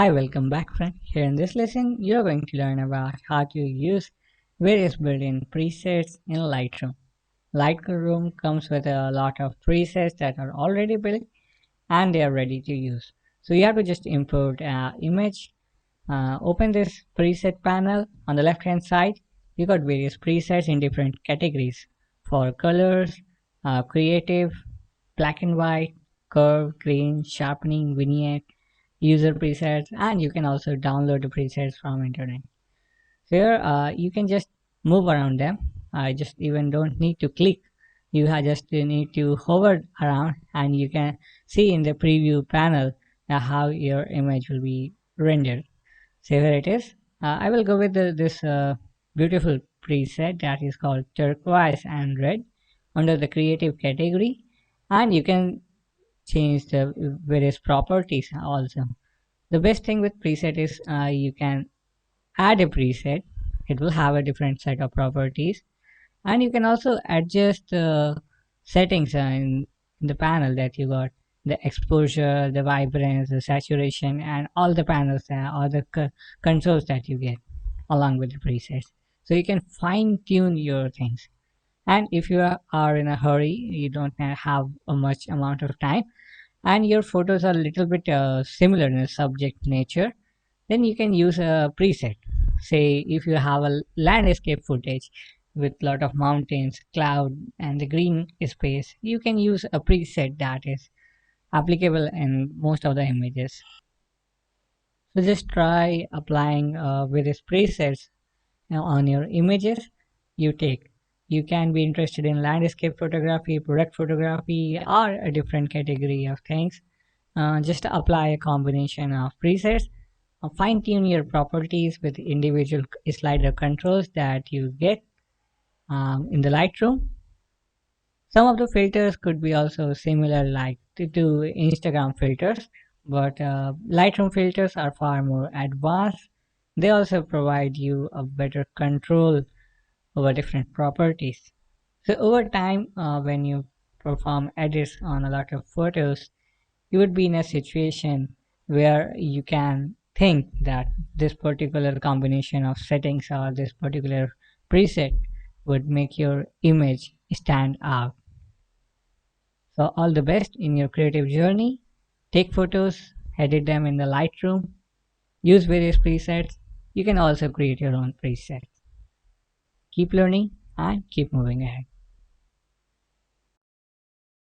Hi, welcome back friend. Here in this lesson, you're going to learn about how to use various built-in presets in Lightroom. Lightroom comes with a lot of presets that are already built and they are ready to use. So you have to just import an image, open this preset panel. On the left hand side, you got various presets in different categories for colors, creative, black and white, curve, grain, sharpening, vignette, user presets, and you can also download the presets from internet. So here you can just move around them. I just even don't need to click. Just need to hover around and you can see in the preview panel how your image will be rendered. So here it is. I will go with this beautiful preset that is called turquoise and red under the creative category, and you can change the various properties also. The best thing with preset is you can add a preset. It will have a different set of properties, and you can also adjust the settings in the panel that you got, the exposure, the vibrance, the saturation, and all the panels all the controls that you get along with the presets. So you can fine tune your things. And if you are in a hurry, you don't have a much amount of time, and your photos are a little bit similar in subject nature, then you can use a preset. Say if you have a landscape footage with lot of mountains, cloud, and the green space, you can use a preset that is applicable in most of the images. So just try applying various presets on your images you take. You can be interested in landscape photography, product photography, or a different category of things. Just apply a combination of presets, fine tune your properties with individual slider controls that you get in the Lightroom. Some of the filters could be also similar like to Instagram filters, but Lightroom filters are far more advanced. They also provide you a better control over different properties. So over time, when you perform edits on a lot of photos, you would be in a situation where you can think that this particular combination of settings or this particular preset would make your image stand out. So all the best in your creative journey. Take photos, edit them in the Lightroom, use various presets. You can also create your own presets. Keep learning and keep moving ahead.